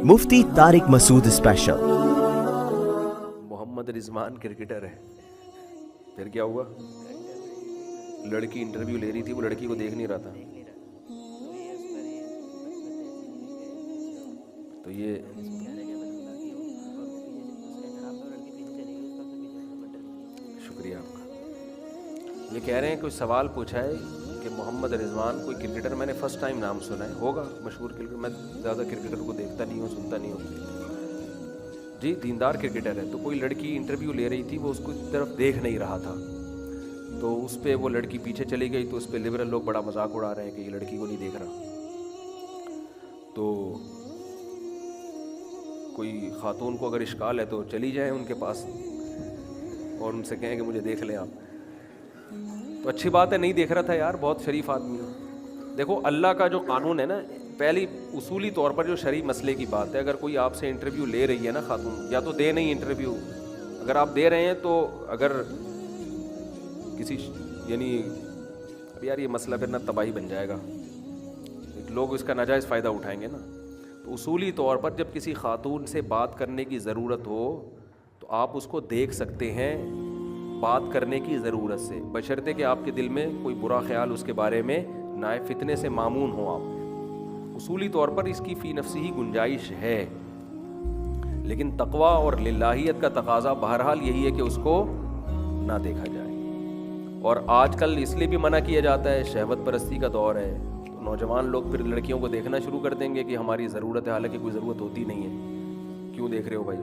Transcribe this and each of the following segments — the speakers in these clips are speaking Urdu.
مفتی طارق مسعود اسپیشل۔ محمد رضوان کرکٹر ہے، پھر کیا ہوا؟ لڑکی انٹرویو لے رہی تھی، وہ لڑکی کو دیکھ نہیں رہا تھا، تو یہ شکریہ آپ کا۔ یہ کہہ رہے ہیں کوئی سوال پوچھا ہے کہ محمد رضوان کوئی کرکٹر، میں نے فرسٹ ٹائم نام سنا ہے، ہوگا مشہور کرکٹر، میں زیادہ کرکٹر کو دیکھتا نہیں ہوں، سنتا نہیں ہوں جی، دیندار کرکٹر ہے۔ تو کوئی لڑکی انٹرویو لے رہی تھی، وہ اس کو طرف دیکھ نہیں رہا تھا، تو اس پہ وہ لڑکی پیچھے چلی گئی، تو اس پہ لبرل لوگ بڑا مذاق اڑا رہے ہیں کہ یہ لڑکی کو نہیں دیکھ رہا۔ تو کوئی خاتون کو اگر اشکال ہے تو چلی جائیں ان کے پاس اور ان سے کہیں کہ مجھے دیکھ لیں آپ، تو اچھی بات ہے، نہیں دیکھ رہا تھا یار، بہت شریف آدمی ہے۔ دیکھو اللہ کا جو قانون ہے نا، پہلی اصولی طور پر جو شرعی مسئلے کی بات ہے، اگر کوئی آپ سے انٹرویو لے رہی ہے نا خاتون، یا تو دے نہیں انٹرویو، اگر آپ دے رہے ہیں تو اگر کسی یعنی اب یار یہ مسئلہ پھر نہ تباہی بن جائے گا، لوگ اس کا ناجائز فائدہ اٹھائیں گے نا، تو اصولی طور پر جب کسی خاتون سے بات کرنے کی ضرورت ہو تو آپ اس کو دیکھ سکتے ہیں بات کرنے کی ضرورت سے، بشرطے کہ آپ کے دل میں کوئی برا خیال اس کے بارے میں نہ آئے، فتنے سے معمون ہو آپ، اصولی طور پر اس کی فی نفسی ہی گنجائش ہے، لیکن تقویٰ اور للہیت کا تقاضا بہرحال یہی ہے کہ اس کو نہ دیکھا جائے۔ اور آج کل اس لیے بھی منع کیا جاتا ہے، شہوت پرستی کا دور ہے، تو نوجوان لوگ پھر لڑکیوں کو دیکھنا شروع کر دیں گے کہ ہماری ضرورت ہے، حالانکہ کوئی ضرورت ہوتی نہیں ہے، کیوں دیکھ رہے ہو بھائی؟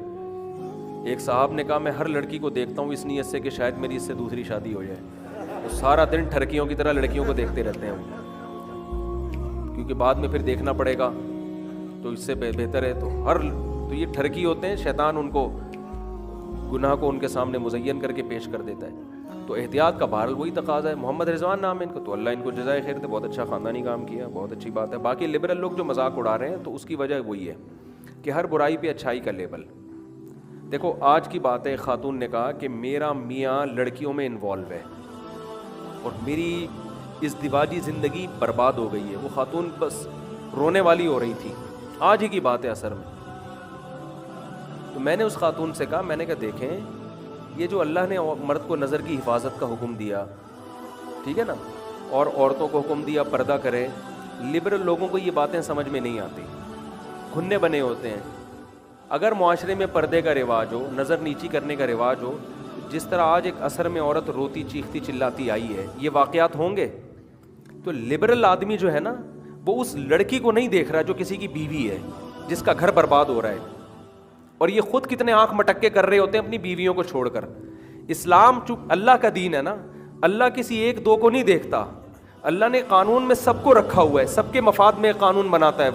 ایک صاحب نے کہا میں ہر لڑکی کو دیکھتا ہوں اس نیت سے کہ شاید میری اس سے دوسری شادی ہو جائے، تو سارا دن ٹھرکیوں کی طرح لڑکیوں کو دیکھتے رہتے ہیں، کیونکہ بعد میں پھر دیکھنا پڑے گا، تو اس سے بہتر ہے تو یہ ٹھرکی ہوتے ہیں، شیطان ان کو گناہ کو ان کے سامنے مزین کر کے پیش کر دیتا ہے، تو احتیاط کا بہرحال وہی تقاضا ہے۔ محمد رضوان نام ہے ان کو، تو اللہ ان کو جزائے خیر دے، بہت اچھا خاندانی کام کیا، بہت اچھی بات ہے۔ باقی لبرل لوگ جو مذاق اڑا رہے ہیں تو اس کی وجہ وہی ہے کہ ہر برائی پہ اچھائی کا لیبل۔ دیکھو آج کی بات ہے، خاتون نے کہا کہ میرا میاں لڑکیوں میں انوالو ہے اور میری ازدواجی زندگی برباد ہو گئی ہے، وہ خاتون بس رونے والی ہو رہی تھی، آج ہی کی بات ہے اثر میں۔ تو میں نے اس خاتون سے کہا، میں نے کہا دیکھیں یہ جو اللہ نے مرد کو نظر کی حفاظت کا حکم دیا، ٹھیک ہے نا، اور عورتوں کو حکم دیا پردہ کرے، لبرل لوگوں کو یہ باتیں سمجھ میں نہیں آتی، گھنے بنے ہوتے ہیں۔ اگر معاشرے میں پردے کا رواج ہو، نظر نیچی کرنے کا رواج ہو، جس طرح آج ایک عصر میں عورت روتی چیختی چلاتی آئی ہے، یہ واقعات ہوں گے، تو لبرل آدمی جو ہے نا وہ اس لڑکی کو نہیں دیکھ رہا جو کسی کی بیوی ہے، جس کا گھر برباد ہو رہا ہے، اور یہ خود کتنے آنکھ مٹکے کر رہے ہوتے ہیں اپنی بیویوں کو چھوڑ کر۔ اسلام چونکہ اللہ کا دین ہے نا، اللہ کسی ایک دو کو نہیں دیکھتا، اللہ نے قانون میں سب کو رکھا ہوا ہے، سب کے مفاد میں قانون بناتا ہے،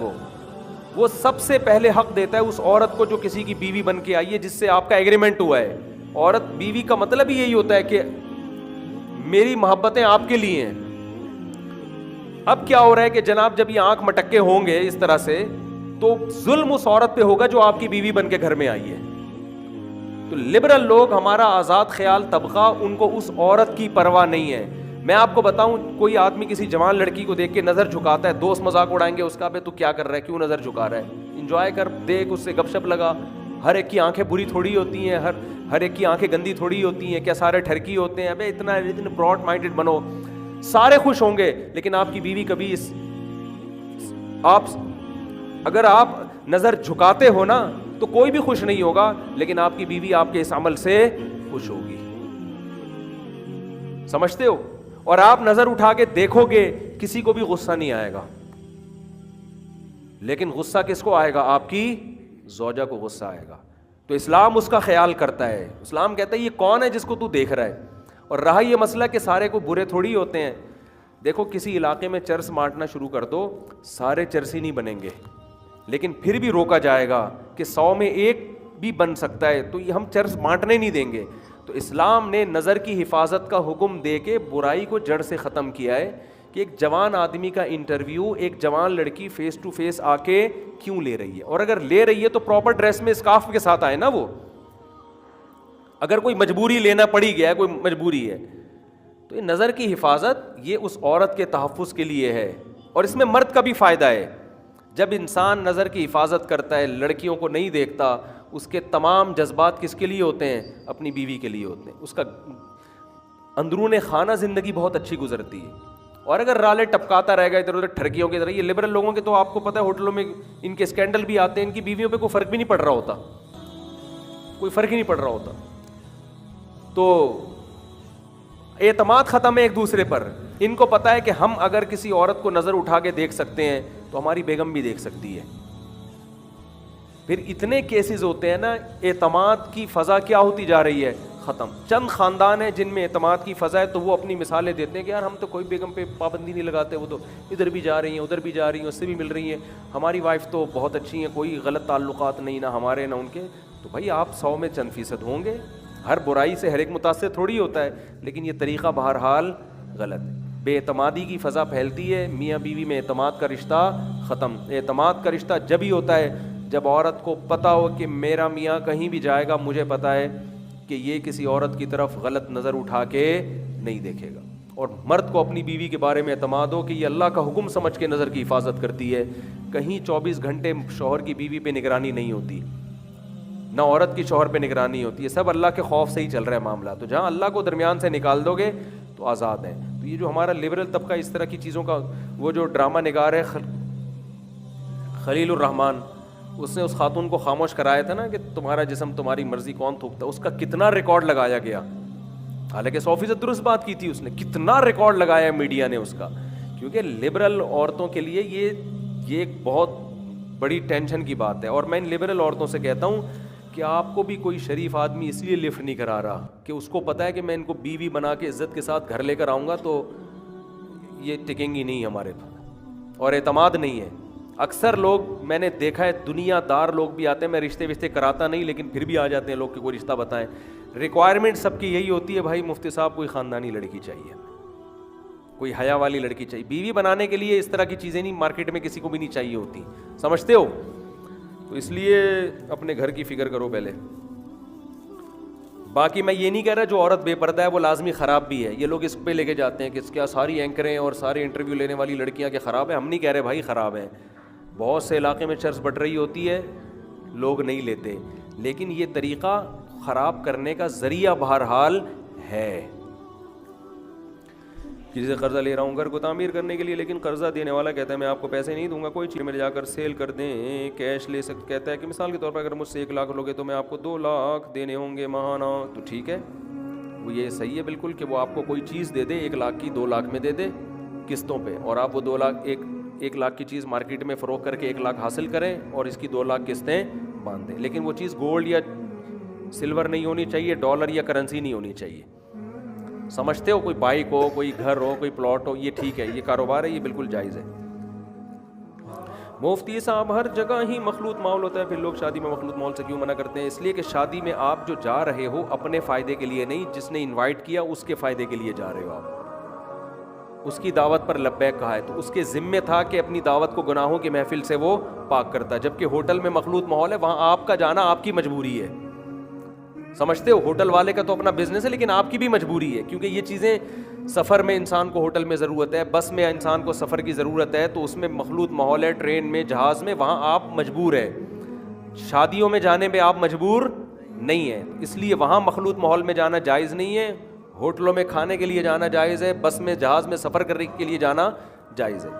وہ سب سے پہلے حق دیتا ہے اس عورت کو جو کسی کی بیوی بن کے آئی ہے، جس سے آپ کا ایگریمنٹ ہوا ہے۔ عورت بیوی کا مطلب ہی یہی ہوتا ہے کہ میری محبتیں آپ کے لیے ہیں۔ اب کیا ہو رہا ہے کہ جناب جب یہ آنکھ مٹکے ہوں گے اس طرح سے، تو ظلم اس عورت پہ ہوگا جو آپ کی بیوی بن کے گھر میں آئی ہے۔ تو لبرل لوگ، ہمارا آزاد خیال طبقہ، ان کو اس عورت کی پرواہ نہیں ہے۔ میں آپ کو بتاؤں، کوئی آدمی کسی جوان لڑکی کو دیکھ کے نظر جھکاتا ہے، دوست مذاق اڑائیں گے اس کا، بے تو کیا کر رہا ہے، کیوں نظر جھکا رہا ہے، انجوائے کر، دیکھ، اس سے گپ شپ لگا۔ ہر ایک کی آنکھیں بری تھوڑی ہوتی ہیں، ہر ایک کی آنکھیں گندی تھوڑی ہوتی ہیں، کیا سارے ٹھرکی ہوتے ہیں؟ ابے اتنا براڈ مائنڈڈ بنو، سارے خوش ہوں گے، لیکن آپ کی بیوی کبھی اگر آپ نظر جھکاتے ہو نا تو کوئی بھی خوش نہیں ہوگا، لیکن آپ کی بیوی آپ کے اس عمل سے خوش ہوگی، سمجھتے ہو؟ اور آپ نظر اٹھا کے دیکھو گے، کسی کو بھی غصہ نہیں آئے گا، لیکن غصہ کس کو آئے گا؟ آپ کی زوجہ کو غصہ آئے گا۔ تو اسلام اس کا خیال کرتا ہے، اسلام کہتا ہے یہ کون ہے جس کو تو دیکھ رہا ہے۔ اور رہا یہ مسئلہ کہ سارے کو برے تھوڑی ہوتے ہیں، دیکھو کسی علاقے میں چرس بانٹنا شروع کر دو، سارے چرسی نہیں بنیں گے، لیکن پھر بھی روکا جائے گا کہ 100 میں ایک بھی بن سکتا ہے، تو یہ ہم چرس بانٹنے نہیں دیں گے۔ تو اسلام نے نظر کی حفاظت کا حکم دے کے برائی کو جڑ سے ختم کیا ہے کہ ایک جوان آدمی کا انٹرویو ایک جوان لڑکی فیس ٹو فیس آ کے کیوں لے رہی ہے، اور اگر لے رہی ہے تو پراپر ڈریس میں، اسکارف کے ساتھ آئے نا وہ، اگر کوئی مجبوری لینا پڑی گیا ہے، کوئی مجبوری ہے، تو یہ نظر کی حفاظت یہ اس عورت کے تحفظ کے لیے ہے، اور اس میں مرد کا بھی فائدہ ہے۔ جب انسان نظر کی حفاظت کرتا ہے، لڑکیوں کو نہیں دیکھتا، اس کے تمام جذبات کس کے لیے ہوتے ہیں؟ اپنی بیوی کے لیے ہوتے ہیں. اس کا اندرون خانہ زندگی بہت اچھی گزرتی ہے. اور اگر رالے ٹپکاتا رہے گا ادھر ادھر ٹھرکیوں کی طرح، یہ لبرل لوگوں کے تو آپ کو پتہ ہے ہوٹلوں میں ان کے اسکینڈل بھی آتے ہیں، ان کی بیویوں پہ کوئی فرق بھی نہیں پڑ رہا ہوتا، کوئی فرق ہی نہیں پڑ رہا ہوتا. تو اعتماد ختم ہے ایک دوسرے پر. ان کو پتہ ہے کہ ہم اگر کسی عورت کو نظر اٹھا کے دیکھ سکتے ہیں تو ہماری بیگم بھی دیکھ سکتی ہے. پھر اتنے کیسز ہوتے ہیں نا، اعتماد کی فضا کیا ہوتی جا رہی ہے؟ ختم. چند خاندان ہیں جن میں اعتماد کی فضا ہے، تو وہ اپنی مثالیں دیتے ہیں کہ یار ہم تو کوئی بیگم پہ پابندی نہیں لگاتے، وہ تو ادھر بھی جا رہی ہیں ادھر بھی جا رہی ہیں، اس سے بھی مل رہی ہیں، ہماری وائف تو بہت اچھی ہیں، کوئی غلط تعلقات نہیں، نہ ہمارے نہ ان کے. تو بھائی آپ 100 میں چند فیصد ہوں گے، ہر برائی سے ہر ایک متاثر تھوڑی ہوتا ہے، لیکن یہ طریقہ بہرحال غلط ہے. بے اعتمادی کی فضا پھیلتی ہے، میاں بیوی میں اعتماد کا رشتہ ختم. اعتماد کا رشتہ جب ہی ہوتا ہے جب عورت کو پتہ ہو کہ میرا میاں کہیں بھی جائے گا مجھے پتہ ہے کہ یہ کسی عورت کی طرف غلط نظر اٹھا کے نہیں دیکھے گا. اور مرد کو اپنی بیوی کے بارے میں اعتماد ہو کہ یہ اللہ کا حکم سمجھ کے نظر کی حفاظت کرتی ہے. کہیں 24 گھنٹے شوہر کی بیوی پہ نگرانی نہیں ہوتی، نہ عورت کی شوہر پہ نگرانی ہوتی ہے، سب اللہ کے خوف سے ہی چل رہا ہے معاملہ. تو جہاں اللہ کو درمیان سے نکال دو گے تو آزاد ہیں. تو یہ جو ہمارا لبرل طبقہ اس طرح کی چیزوں کا، وہ جو ڈرامہ نگار ہے خلیل الرحمان، اس نے اس خاتون کو خاموش کرایا تھا نا کہ تمہارا جسم تمہاری مرضی کون تھوکتا، اس کا کتنا ریکارڈ لگایا گیا. حالانکہ 100% درست بات کی تھی اس نے، کتنا ریکارڈ لگایا میڈیا نے اس کا. کیونکہ لبرل عورتوں کے لیے یہ ایک بہت بڑی ٹینشن کی بات ہے. اور میں ان لبرل عورتوں سے کہتا ہوں کہ آپ کو بھی کوئی شریف آدمی اس لیے لفٹ نہیں کرا رہا کہ اس کو پتہ ہے کہ میں ان کو بیوی بنا کے عزت کے ساتھ گھر لے کر آؤں گا تو یہ ٹکیں گی نہیں ہمارے پاس، اور اعتماد نہیں ہے. اکثر لوگ میں نے دیکھا ہے، دنیا دار لوگ بھی آتے ہیں، میں رشتے کراتا نہیں لیکن پھر بھی آ جاتے ہیں لوگ کہ کوئی رشتہ بتائیں. ریکوائرمنٹ سب کی یہی ہوتی ہے، بھائی مفتی صاحب کوئی خاندانی لڑکی چاہیے، کوئی حیا والی لڑکی چاہیے. بیوی بنانے کے لیے اس طرح کی چیزیں نہیں، مارکیٹ میں کسی کو بھی نہیں چاہیے ہوتی، سمجھتے ہو؟ تو اس لیے اپنے گھر کی فکر کرو پہلے. باقی میں یہ نہیں کہہ رہا جو عورت بے پردہ ہے وہ لازمی خراب بھی ہے. یہ لوگ اس پہ لے کے جاتے ہیں کہ کیا ساری اینکریں اور سارے انٹرویو لینے والی لڑکیاں کے خراب ہیں. ہم نہیں کہہ رہے بھائی خراب ہیں، بہت سے علاقے میں چرس بٹ رہی ہوتی ہے، لوگ نہیں لیتے، لیکن یہ طریقہ خراب کرنے کا ذریعہ بہرحال ہے. کسی سے قرضہ لے رہا ہوں گھر کو تعمیر کرنے کے لیے، لیکن قرضہ دینے والا کہتا ہے میں آپ کو پیسے نہیں دوں گا، کوئی چیز میں جا کر سیل کر دیں، کیش لے سکتے. کہتا ہے کہ مثال کے طور پر اگر مجھ سے 1 لاکھ لوگے تو میں آپ کو 2 لاکھ دینے ہوں گے ماہانہ. تو ٹھیک ہے، وہ یہ صحیح ہے بالکل کہ وہ آپ کو کوئی چیز دے دے 1 لاکھ کی 2 لاکھ میں دے دے قسطوں پہ، اور آپ وہ 2 لاکھ 1 لاکھ کی چیز مارکیٹ میں فروخت کر کے 1 لاکھ حاصل کریں اور اس کی 2 لاکھ قسطیں باندھ دیں. لیکن وہ چیز گولڈ یا سلور نہیں ہونی چاہیے، ڈالر یا کرنسی نہیں ہونی چاہیے. سمجھتے ہو؟ کوئی بائک ہو، کوئی گھر ہو، کوئی پلاٹ ہو، یہ ٹھیک ہے، یہ کاروبار ہے، یہ بالکل جائز ہے. مفتی صاحب ہر جگہ ہی مخلوط ماحول ہوتا ہے، پھر لوگ شادی میں مخلوط ماحول سے کیوں منع کرتے ہیں؟ اس لیے کہ شادی میں آپ جو جا رہے ہو اپنے فائدے کے لیے نہیں، جس نے انوائٹ کیا اس کے فائدے کے لیے جا رہے ہو. آپ اس کی دعوت پر لبیک کہا ہے تو اس کے ذمے تھا کہ اپنی دعوت کو گناہوں کی محفل سے وہ پاک کرتا. جبکہ ہوٹل میں مخلوط ماحول ہے، وہاں آپ کا جانا آپ کی مجبوری ہے. سمجھتے ہو؟ ہوٹل والے کا تو اپنا بزنس ہے لیکن آپ کی بھی مجبوری ہے، کیونکہ یہ چیزیں سفر میں انسان کو ہوٹل میں ضرورت ہے، بس میں انسان کو سفر کی ضرورت ہے، تو اس میں مخلوط ماحول ہے، ٹرین میں، جہاز میں، وہاں آپ مجبور ہے. شادیوں میں جانے میں آپ مجبور نہیں ہے، اس لیے وہاں مخلوط ماحول میں جانا جائز نہیں ہے. ہوٹلوں میں کھانے کے لیے جانا جائز ہے، بس میں جہاز میں سفر کرنے کے لیے جانا جائز ہے.